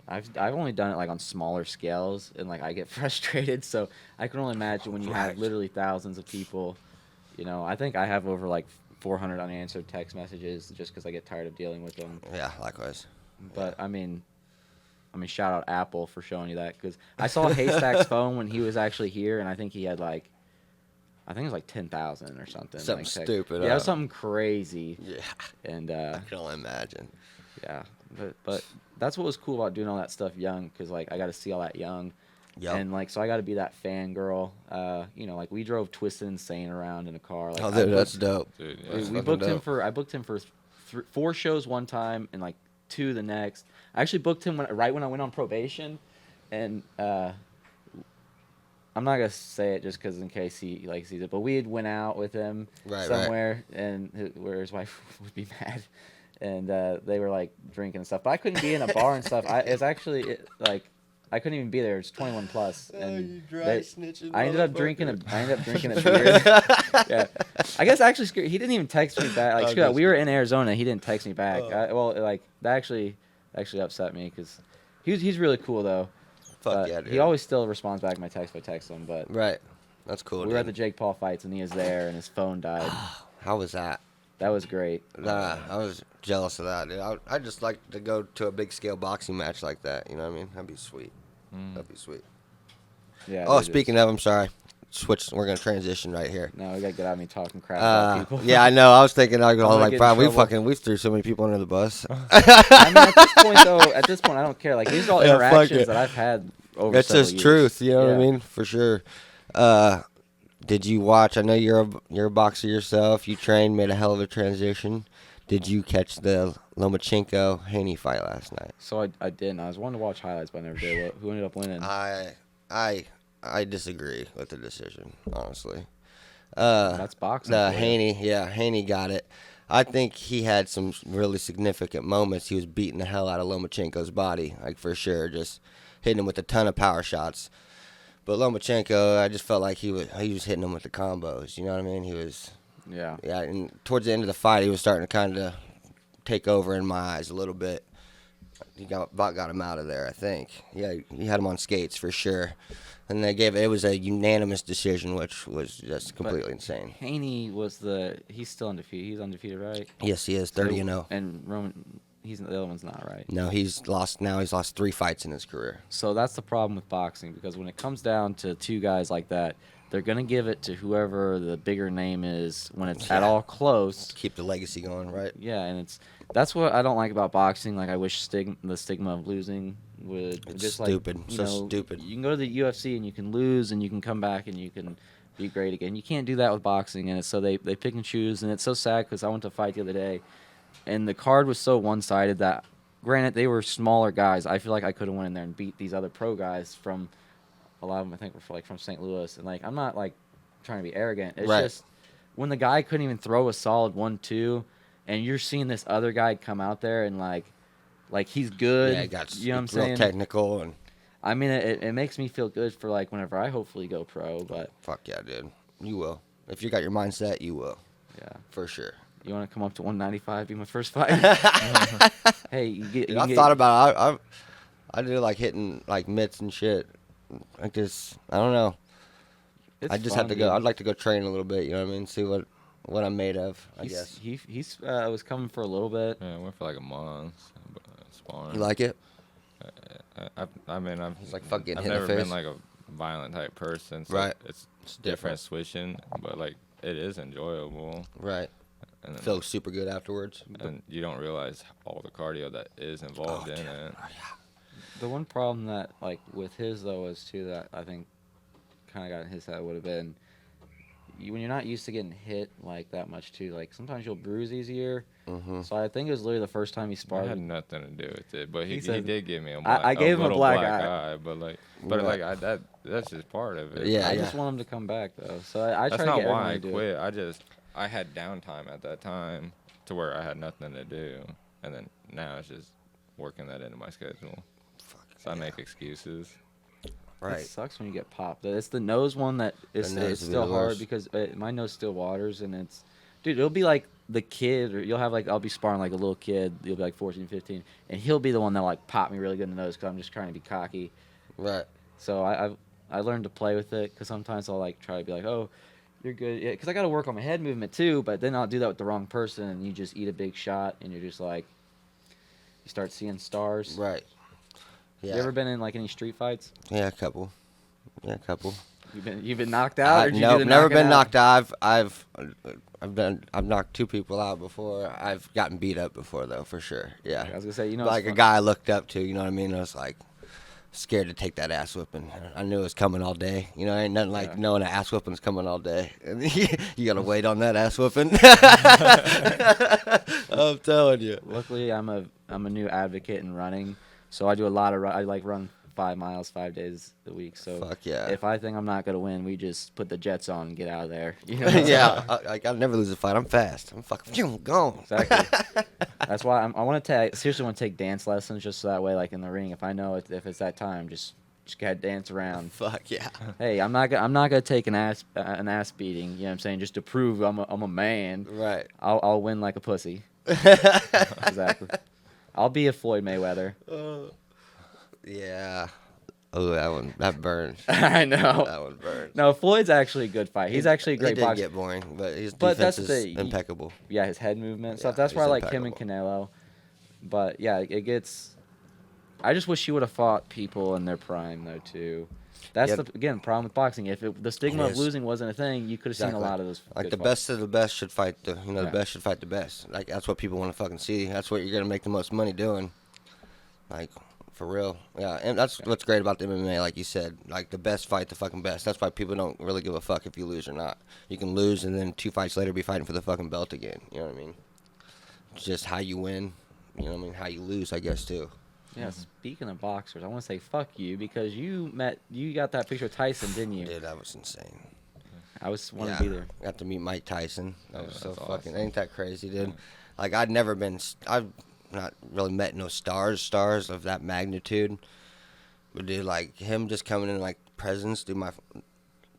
I've only done it like on smaller scales, and like I get frustrated. So I can only imagine when you have Right. literally thousands of people. I think I have over like 400 unanswered text messages just because I get tired of dealing with them. Yeah, likewise. But I mean, shout out Apple for showing you that because I saw Haystack's phone when he was actually here, and I think he had I think it was like 10,000 or something. Something stupid, Yeah, it huh? was something crazy. Yeah, And I can only imagine. yeah, but that's what was cool about doing all that stuff young because like I got to see all that young. Yep. And like so I got to be that fangirl. Like we drove Twisted Insane around in a car. Like Oh, I dude, booked- that's dope. Dude, yeah. That's we fucking booked him dope. for I booked him for 4 shows one time and like 2 the next. I actually booked him right when I went on probation, and I'm not gonna say it just because in case he sees it. But we had went out with him Right. somewhere, and where his wife would be mad, and they were like drinking and stuff. But I couldn't be in a bar and stuff. It's actually I couldn't even be there. It's 21 plus, and snitching. I ended up drinking a beer. Yeah, I guess actually he didn't even text me back. Like Oh, screw that. good. We were in Arizona. He didn't text me back. Oh. That actually upset me because he's really cool though. Fuck But yeah, dude. he always still responds back to my text if I text him. But Right. That's cool, we were at the dude. Jake Paul fights and he was there and his phone died. How was that? That was great. Nah, I was jealous of that, dude. I'd just like to go to a big scale boxing match like that. You know what I mean? That'd be sweet. That'd be sweet. Yeah. Oh, dude, speaking of, I'm sorry. Switch. We're gonna transition right here. no, we gotta get out of me talking crap about people. Yeah, I know. I was thinking, I was gonna like, get in bro, trouble. we threw so many people under the bus. I mean, at this point, I don't care. Like these are all Yeah, fuck interactions it. that I've had over. That's several just years. truth. You know what I Yeah. mean? For sure. Did you watch? I know you're a boxer yourself. You trained, made a hell of a transition. Did you catch the Lomachenko Haney fight last night? So I didn't. I was wanting to watch highlights, but I never did. Who ended up winning? I disagree with the decision, honestly. That's boxing. The for you. Haney got it. I think he had some really significant moments. He was beating the hell out of Lomachenko's body, like for sure, just hitting him with a ton of power shots. But Lomachenko, I just felt like he was hitting him with the combos. You know what I mean? He was. Yeah. Yeah, and towards the end of the fight, he was starting to kind of take over in my eyes a little bit. Bot got him out of there, I think. Yeah, he had him on skates for sure. And it was a unanimous decision, which was just completely insane. Haney he's still undefeated. He's undefeated, right? Yes, he is 30-0. And Roman, the other one's not, right? No, he's lost 3 fights in his career. So that's the problem with boxing, because when it comes down to two guys like that, they're going to give it to whoever the bigger name is when it's at all close. Keep the legacy going, right? Yeah, and that's what I don't like about boxing. Like, I wish the stigma of losing would It's just stupid. Like, Stupid. You can go to the UFC and you can lose and you can come back and you can be great again. You can't do that with boxing, and so they pick and choose, and it's so sad because I went to a fight the other day, and the card was so one-sided that, granted, they were smaller guys. I feel like I could have went in there and beat these other pro guys from. A lot of them, I think, were from St. Louis, and like I'm not like trying to be arrogant. It's just when the guy couldn't even throw a solid 1-2, and you're seeing this other guy come out there and like he's good. Yeah, he got you know what I'm real saying? technical, and I mean, it makes me feel good for like whenever I hopefully go pro. But fuck yeah, dude, you will. If you got your mindset, you will. Yeah, for sure. You want to come up to 195, be my first fight? Hey, Dude, I've thought about it. I do like hitting like mitts and shit. I don't know. I just have to go. I'd like to go train a little bit. You know what I mean? See what I'm made of. I guess. He was coming for a little bit. Yeah, I went for like a month. Sparring. You like it? He's like, fuck getting I've hit in never the face. been like a violent type person. So Right. It's different switching, but like it is enjoyable. Right. And then, Feel super good afterwards. and you don't realize all the cardio that is involved in it. The one problem that, like, with his, though, is, too, that I think kind of got in his head would have been when you're not used to getting hit, like, that much, too. Like, sometimes you'll bruise easier. Mm-hmm. So I think it was literally the first time he I sparred. had nothing to do with it, but he said- did give me a I gave him a little black eye. but Right. that's just part of it. Yeah. I just want him to come back, though. So I try That's to not get why I everyone to do it. quit. I had downtime at that time to where I had nothing to do, and then now it's just working that into my schedule. So I make excuses. Right. It sucks when you get popped. It's the nose one that The nose it's would be still the hard worst. because my nose still waters, and dude, it'll be like the kid, or you'll have like, I'll be sparring like a little kid, you'll be like 14, 15, and he'll be the one that like pop me really good in the nose because I'm just trying to be cocky. Right. So I learned to play with it because sometimes I'll like try to be like, oh, you're good, yeah, because I got to work on my head movement too, but then I'll do that with the wrong person, and you just eat a big shot, and you're just like, you start seeing stars. Right. Yeah. You ever been in like any street fights? Yeah, a couple. You've been knocked out? Or did you do Nope, the never knocking been out? knocked out. I've knocked 2 people out before. I've gotten beat up before though, for sure. Yeah. I was gonna say, Like a guy I looked up to, you know what I mean? I was like scared to take that ass whipping. I knew it was coming all day. You know, ain't nothing like knowing an ass whipping's coming all day. You gotta wait on that ass whipping. I'm telling you. Luckily, I'm a new advocate in running, so I do a lot of I like run 5 miles 5 days a week. So Fuck yeah. if I think I'm not gonna win, we just put the jets on and get out of there. You know? Yeah, I'll never lose a fight. I'm fast. I'm fucking gone. Exactly. That's why I want to seriously want to take dance lessons just so that way, like in the ring, if I know if it's that time, just gotta dance around. Fuck yeah. Hey, I'm not gonna take an ass beating. You know what I'm saying? Just to prove I'm a man. Right. I'll win like a pussy. Exactly. I'll be a Floyd Mayweather. Yeah. Oh, that burns. I know. That one burns. No, Floyd's actually a good fight. He's actually a great He did boxer. get boring, but his But defense that's is the- impeccable. Yeah, his head movement and stuff. Yeah, That's why I he's like him and Canelo. But yeah, it gets. I just wish he would have fought people in their prime though too. That's Yep. the problem with boxing. If the stigma It of is. losing wasn't a thing, you could have seen a Exactly. lot of those. Like good the fights. best of the best should fight the Yeah. the best should fight the best. Like that's what people want to fucking see. That's what you're gonna make the most money doing. Like for real. Yeah, and that's what's great about the MMA. Like you said, like the best fight the fucking best. That's why people don't really give a fuck if you lose or not. You can lose and then 2 fights later be fighting for the fucking belt again. You know what I mean? It's just how you win. You know what I mean? How you lose, I guess too. Yeah, speaking of boxers, I want to say fuck you because you got that picture of Tyson, didn't you? Dude, that was insane. I wanted to be there. Got to meet Mike Tyson. That Yeah, was so that's fucking. awesome. Ain't that crazy, dude? Like I've not really met no stars of that magnitude. But dude, like him just coming in, like presence, dude, my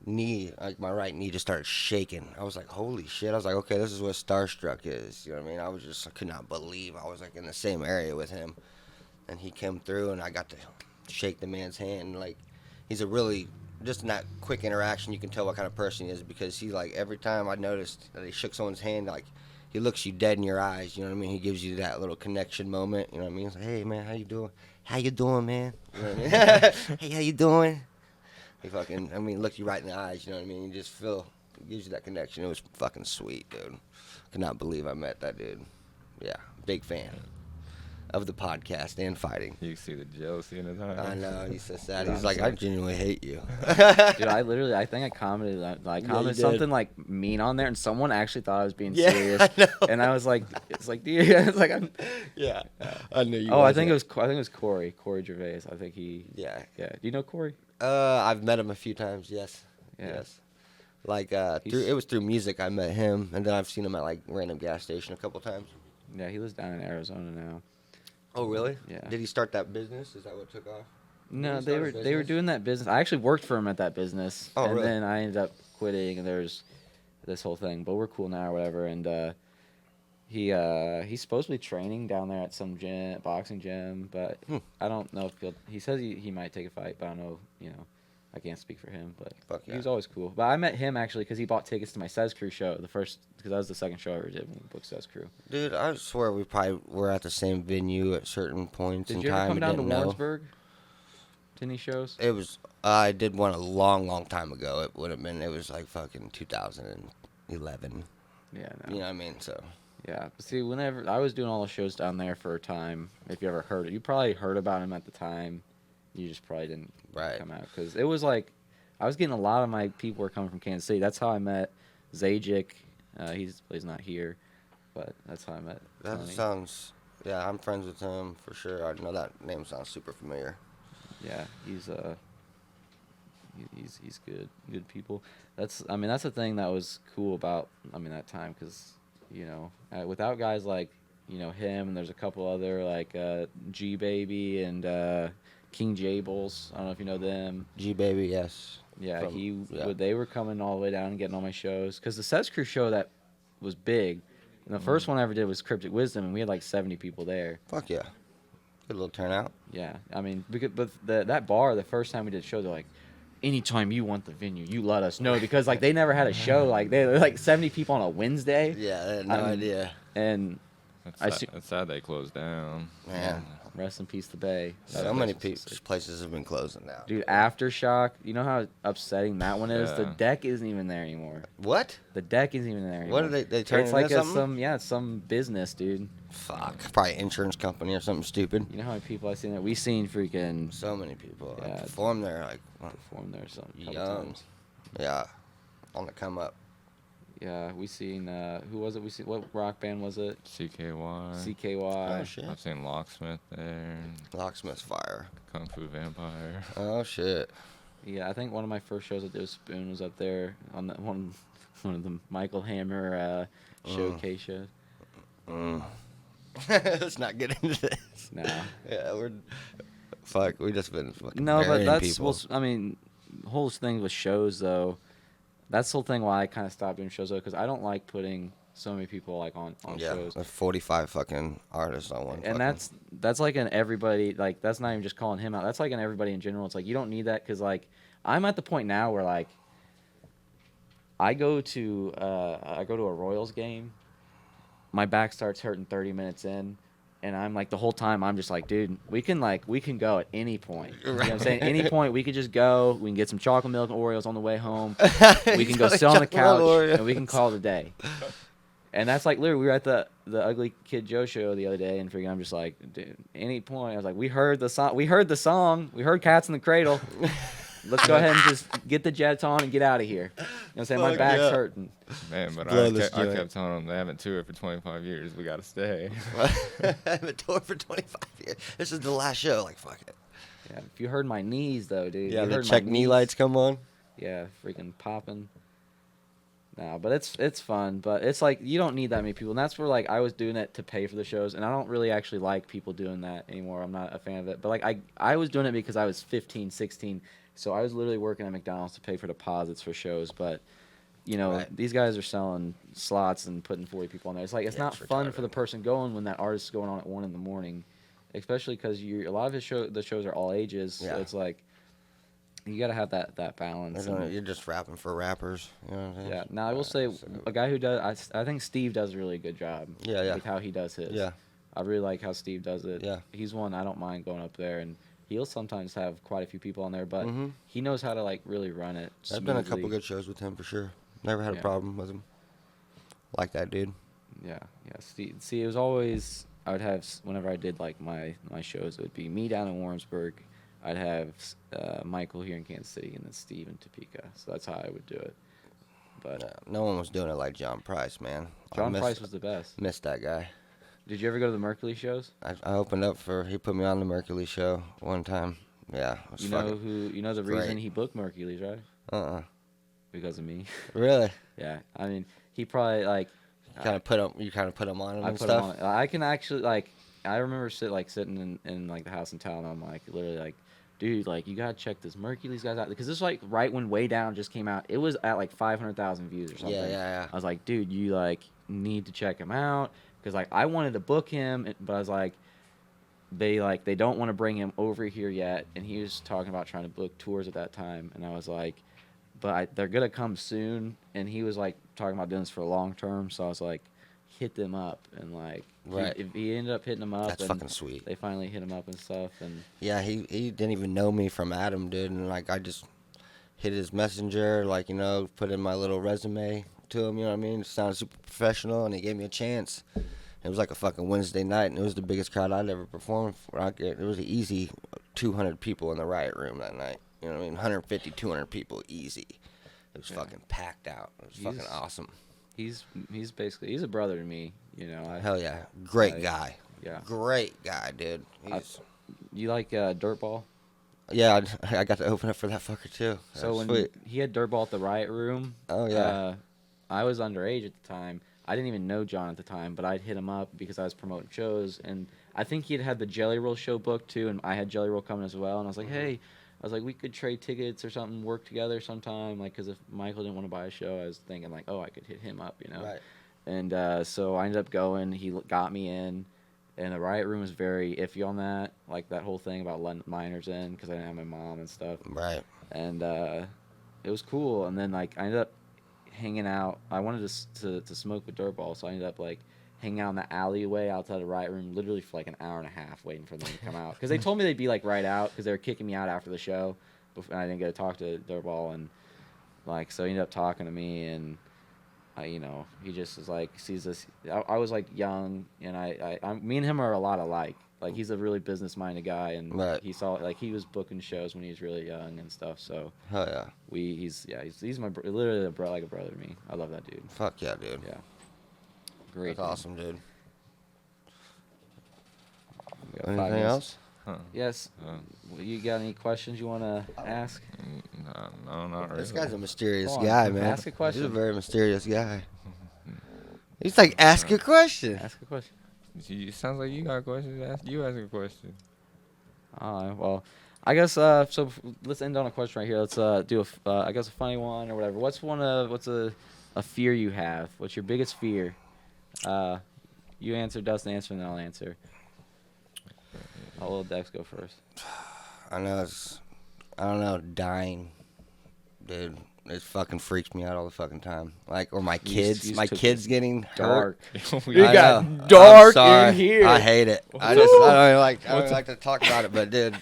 knee, like my right knee just started shaking. I was like, holy shit. I was like, okay, this is what starstruck is. You know what I mean? I could not believe I was like in the same area with him. And he came through and I got to shake the man's hand. Like, he's a really, just in that quick interaction, you can tell what kind of person he is, because he, like, every time I noticed that he shook someone's hand, like, he looks you dead in your eyes, you know what I mean? He gives you that little connection moment, you know what I mean? He's like, hey, man, how you doing? How you doing, man? You know what I mean? Hey, how you doing? He fucking, I mean, look you right in the eyes, you know what I mean? You just feel, it gives you that connection. It was fucking sweet, dude. Could not believe I met that dude. Yeah, big fan of the podcast and fighting. You see the jealousy in his eyes. I know, he's so sad. He's like, I genuinely hate you. Dude, I think I commented, you something did. like mean on there, and someone actually thought I was being Yeah, serious. I know. And I was like, it's like, dude, it's like, Yeah, I knew you. oh, I think it was Corey Gervais. I think Yeah. yeah. Do you know Corey? I've met him a few times. Yes. Yeah. Yes. Like He's- it was through music I met him, and then I've seen him at like random gas station a couple times. Yeah, he lives down in Arizona now. Oh really? Yeah. Did he start that business? Is that what took off? No, he they start were a they were business? doing that business. I actually worked for him at that business, Oh, and really? then I ended up quitting. And there's this whole thing, but we're cool now or whatever. And he's supposed to be training down there at some gym, boxing gym, but I don't know if he'll. He says he might take a fight, but I don't know. You know, I can't speak for him, but Fuck he yeah. was always cool. But I met him actually because he bought tickets to my Says Crew show, because that was the second show I ever did when we booked Says Crew. Dude, I swear we probably were at the same venue at certain points Did in you ever time. come and down to didn't know. Warrensburg to any shows? It was. I did one a long time ago. It would have been. It was like fucking 2011. Yeah, no. You know what I mean? So. Yeah, but see, whenever I was doing all the shows down there for a time, if you ever heard it, you probably heard about him at the time. You just probably didn't Right. come out, because it was like I was getting a lot of my people were coming from Kansas City. That's how I met Zajic. He's not here, but that's how I met That Tony. sounds. Yeah, I'm friends with him for sure. I know that name sounds super familiar. Yeah, he's good people. That's the thing that was cool about that time, because without guys like him, and there's a couple other like G Baby and King Jables. I don't know if you know them. G Baby, yes. Yeah, From- they were coming all the way down and getting on my shows, because the Says Crew show that was big, and the first one I ever did was Cryptic Wisdom, and we had like 70 people there. Fuck yeah. Good little turnout. Yeah, but that bar, the first time we did a show, they're like, anytime you want the venue, you let us know, because like they never had a show, like they were like 70 people on a Wednesday. Yeah, I had no I'm- idea. And It's sad they closed down. Man, rest in peace, the Bay. so That many place was so sick. places have been closing now. Dude, Aftershock, you know how upsetting that one is? The Yeah. deck isn't even there anymore. What? The deck isn't even there anymore. What are they turning It's like into something? it's some business, dude. Fuck. Probably insurance company or something stupid. You know how many people I've seen there? We seen freaking So many people. I Yeah. performed there like perform there some couple young. times. Yeah. On the come up. Yeah, we seen who was it? We seen, what rock band was it? CKY. CKY. Oh shit. I've seen Locksmith there. Locksmith's fire. Kung Fu Vampire. Oh shit. Yeah, I think one of my first shows I did with Spoon was up there on that one of the Michael Hammer showcase shows. Let's not get into this. Nah. Yeah, fuck. We just been fucking No, but burying that's people. the whole thing with shows though. That's the whole thing why I kind of stopped doing shows though, because I don't like putting so many people like on Yeah, shows. there's 45 fucking artists on one. And that's like an everybody, like that's not even just calling him out. That's like an everybody in general. It's like you don't need that, because like I'm at the point now where like I go to a Royals game, my back starts hurting 30 minutes in, and I'm like the whole time I'm just like, dude, we can go at any point. You know what I'm saying? Any point we could just go. We can get some chocolate milk and Oreos on the way home. We can go sit on the couch and we can call it a day. And that's like literally we were at the Ugly Kid Joe show the other day, and freaking I'm just like, dude, any point I was like, we heard the song, we heard Cats in the Cradle. Let's go ahead and just get the Jets on and get out of here. You know what I'm saying? My Fuck back's yeah. hurting. Man, but Blow I this kept, I joint. kept telling them they haven't toured for 25 years. We got to stay. I haven't toured for 25 years. This is the last show. Like, fuck it. Yeah, if you heard my knees though, dude. Yeah, you the heard my check knee knees. lights come on. Yeah, freaking popping. No, but it's fun. But it's like you don't need that many people, and that's where like I was doing it to pay for the shows, and I don't really actually like people doing that anymore. I'm not a fan of it. But like I was doing it because I was 15, 16, so I was literally working at McDonald's to pay for deposits for shows. But these guys are selling slots and putting 40 people on there. It's like it's not fun for the person going when that artist is going on at 1 a.m, especially because a lot of the shows are all ages. Yeah. So it's like. You gotta have that balance. You're just rapping for rappers. You know what I'm saying? Yeah. Now I will say a guy who does. I think Steve does a really good job. Yeah. With how he does his. Yeah. I really like how Steve does it. Yeah. He's one I don't mind going up there, and he'll sometimes have quite a few people on there, but Mm-hmm. he knows how to like really run it. I've done a couple good shows with him for sure. Never had a problem with him. Like that dude. Yeah. Steve. See, it was always I would have whenever I did like my shows, it would be me down in Warrensburg. I'd have Michael here in Kansas City, and then Steve in Topeka. So that's how I would do it. But no one was doing it like John Price, man. John Price was the best. Missed that guy. Did you ever go to the Mercury shows? I opened up he put me on the Mercury show one time. Yeah. It was the great. reason he booked Mercury's, right? Because of me. Really? Yeah. I mean, he probably like. You kind of put him on him I and put stuff. him on. I can actually like. I remember sitting in like the house in town. And I'm like literally like. Dude, like, you gotta check this Mercury's guys out. Because this was, like, right when Way Down just came out. It was at, like, 500,000 views or something. Yeah. I was like, dude, you, like, need to check him out. Because, like, I wanted to book him, but I was like, they don't want to bring him over here yet. And he was talking about trying to book tours at that time. And I was like, they're gonna come soon. And he was, like, talking about doing this for a long term. So I was like, hit them up. And, like, he ended up hitting them up. That's fucking sweet. They finally hit him up and stuff. And yeah, he didn't even know me from Adam, dude. And, like, I just hit his messenger, like, put in my little resume to him, you know what I mean? It sounded super professional, and he gave me a chance. It was like a fucking Wednesday night, and it was the biggest crowd I'd ever performed for. It was an easy 200 people in the Riot Room that night. You know what I mean? 150, 200 people, easy. It was fucking packed out. It was fucking awesome. He's a brother to me, Hell yeah. Great guy. Yeah. Great guy, dude. You like Dirtball? Yeah, I got to open up for that fucker too. So when he had Dirtball at the Riot Room, I was underage at the time. I didn't even know John at the time, but I'd hit him up because I was promoting shows, and I think he had the Jelly Roll show booked too, and I had Jelly Roll coming as well, and I was like, hey. I was like, we could trade tickets or something, work together sometime. Like, because if Michael didn't want to buy a show, I was thinking, like, I could hit him up, Right. And so I ended up going. He got me in. And the Riot Room was very iffy on that. Like, that whole thing about letting minors in because I didn't have my mom and stuff. Right. And it was cool. And then, like, I ended up hanging out. I wanted to smoke with Dirtball, so I ended up, like, hanging out in the alleyway outside the Riot Room literally for like an hour and a half waiting for them to come out. Because they told me they'd be like right out because they were kicking me out after the show. And I didn't get to talk to Dirtball. And like, so he ended up talking to me. And, he just was like, sees this. I was like young. And me and him are a lot alike. Like, he's a really business-minded guy. And he saw, like, he was booking shows when he was really young and stuff. So, hell yeah. He's my literally like a brother to me. I love that dude. Fuck yeah, dude. Yeah. Great. That's awesome, dude. Anything else? Huh. Yes. You got any questions you want to ask? No, not really. This guy's a mysterious Go on, guy, man. ask a question. He's a very mysterious guy. He's like, ask a question. Ask a question. It sounds like you got questions. Ask a question. Well, I guess so. Let's end on a question right here. Let's do I guess a funny one or whatever. What's a fear you have? What's your biggest fear? You answer, Dustin answer, and then I'll answer. I'll let Dex go first. I don't know, dying. Dude, it fucking freaks me out all the fucking time. Like, or my kids getting Dark. hurt. You I got know. dark I'm sorry. in here. I hate it. I don't like to talk about it, but dude,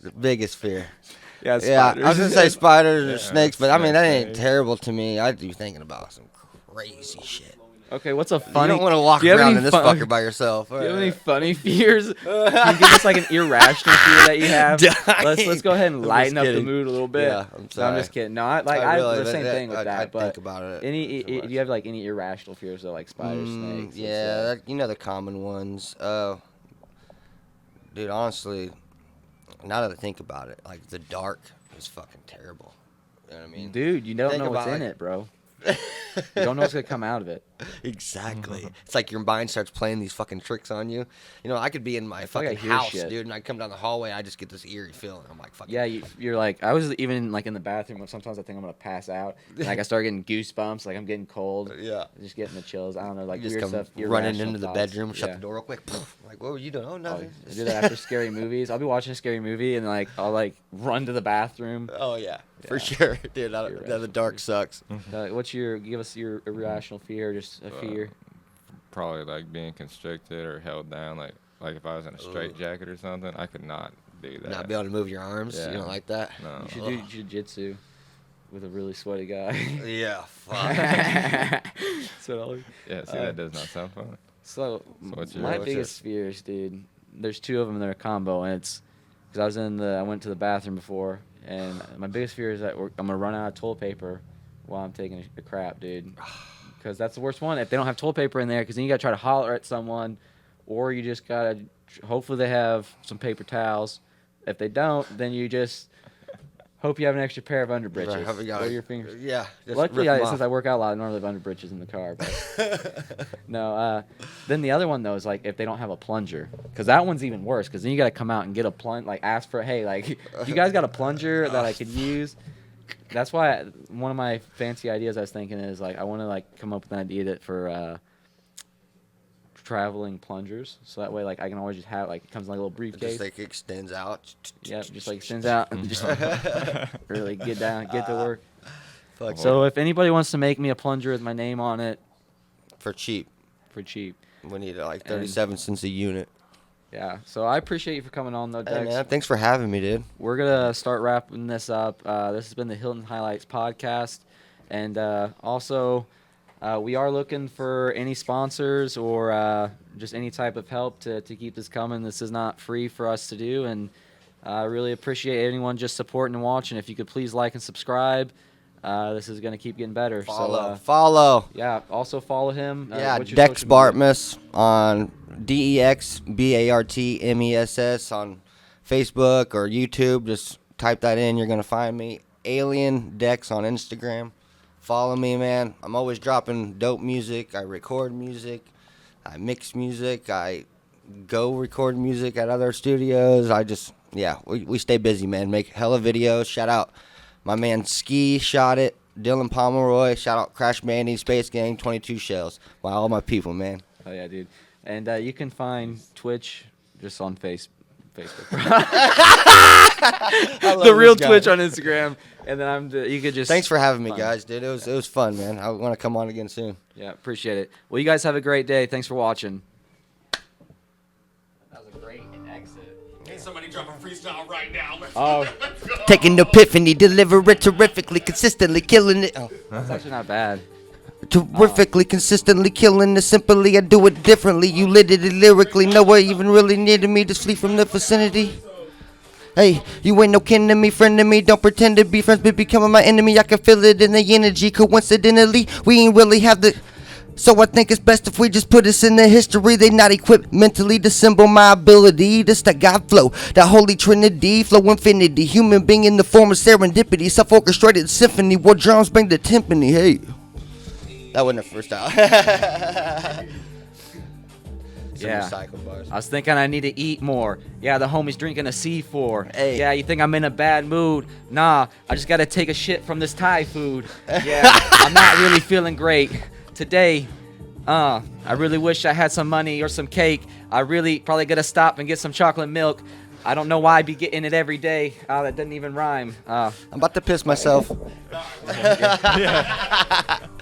the biggest fear. Yeah, I was gonna say spiders or snakes, but I mean that ain't snakes. terrible to me. I'd be thinking about some crazy shit. Okay, what's a funny? You don't want to walk do you have around any in this fun- fucker by yourself. Do you have any funny fears? Can you give us like an irrational fear that you have? Let's go ahead and lighten up the mood a little bit. Yeah, I'm No, sorry. I'm just kidding. No, I the same thing with that. I But think about it. do you have like any irrational fears though, like spiders, snakes? and Yeah, stuff? the common ones. Dude, honestly, now that I think about it, like the dark is fucking terrible. You know what I mean? Dude, you don't Think know what's about, in like, it, bro. You don't know what's gonna come out of it. Exactly. It's like your mind starts playing these fucking tricks on you. You know, I could be in my feel like I fucking hear house, shit. dude, and I come down the hallway, I just get this eerie feeling. I'm like, fucking. Yeah, you're like, I was even like in the bathroom. Sometimes I think I'm gonna pass out. Like I start getting goosebumps. Like I'm getting cold. Yeah. Just getting the chills. I don't know, like You just weird come stuff. running irrational into the thoughts. bedroom, shut Yeah. the door real quick. Like, what were you doing? Oh, Oh, nothing. I do that after scary movies. I'll be watching a scary movie and like I'll like run to the bathroom. Oh, yeah. For Yeah. sure. Dude, Irrational the dark sucks. Give us your irrational fear, just a fear. Probably like being constricted or held down. Like if I was in a straight jacket or something, I could not do that. Not be able to move your arms. Yeah. You don't like that? No. You should do jiu-jitsu with a really sweaty guy. Yeah, fuck. Yeah, see, that does not sound fun. So what's my yours? biggest fears, dude. There's two of them that are combo, and it's because I went to the bathroom before, and my biggest fear is that I'm gonna run out of toilet paper while I'm taking a crap, dude. Because that's the worst one. If they don't have toilet paper in there, because then you gotta try to holler at someone, or you just gotta hopefully they have some paper towels. If they don't, then you just hope you have an extra pair of underbritches Right, hope you got or it. your fingers. Yeah. just Luckily, rip 'em since off. I work out a lot, I normally have underbritches in the car. But no. Then the other one though is like if they don't have a plunger, because that one's even worse. Because then you got to come out and get a plunge, like ask for, hey, like you guys got a plunger that I could use. That's why one of my fancy ideas I was thinking is like I want to like come up with an idea for traveling plungers, so that way like I can always just have like it comes in like a little It briefcase. just like extends out. Yeah, just like extends out and just really get to work. Fuck. So if anybody wants to make me a plunger with my name on it For cheap. for cheap, We need like 37 cents a unit. yeah. So I appreciate you for coming on though, Hey, Dex. man, thanks for having me, dude. We're gonna start wrapping this up. This has been the Hylton Highlights podcast, and also we are looking for any sponsors or just any type of help to keep this coming. This is not free for us to do, and I really appreciate anyone just supporting and watching. If you could please like and subscribe, this is gonna keep getting better. Follow. Yeah. Also follow him. Yeah, what's your Dex social media? Bartmess on DEXBARTMESS on Facebook or YouTube. Just type that in. You're going to find me. Alien Dex on Instagram. Follow me, man. I'm always dropping dope music. I record music. I mix music. I go record music at other studios. We stay busy, man. Make hella videos. Shout out my man Ski Shot It. Dylan Pomeroy. Shout out Crash Bandy, Space Gang, 22 Shells. Wow, all my people, man. Oh yeah, dude. And you can find Twitch just on Facebook. The real Twitch on Instagram, and then you could just. Thanks for having me, Fun. guys, dude. It was fun, man. I want to come on again soon. Yeah, appreciate it. Well, you guys have a great day. Thanks for watching. That was a great exit. Hey, somebody drop a freestyle right now. Oh, Taking the epiphany, deliver it terrifically, consistently killing it. Oh. that's actually not bad. Terrifically, consistently killing it. Simply, I do it differently. You lit it lyrically. No one even really needed me to flee from the vicinity. Hey, you ain't no kin to me, friend to me. Don't pretend to be friends, but becoming my enemy. I can feel it in the energy. Coincidentally, we ain't really have the. So I think it's best if we just put this in the history. They not equipped mentally to symbol my ability. This that God flow, that holy trinity, flow infinity. Human being in the form of serendipity, self-orchestrated symphony. Where drums bring the timpani. Hey, that wasn't the first time. Some Yeah. recycled bars. I was thinking I need to eat more. Yeah, the homie's drinking a C4. Hey. Yeah, you think I'm in a bad mood? Nah, I just gotta take a shit from this Thai food. Yeah, I'm not really feeling great today. I really wish I had some money or some cake. I really probably gotta stop and get some chocolate milk. I don't know why I be getting it every day. That doesn't even rhyme. I'm about to piss myself.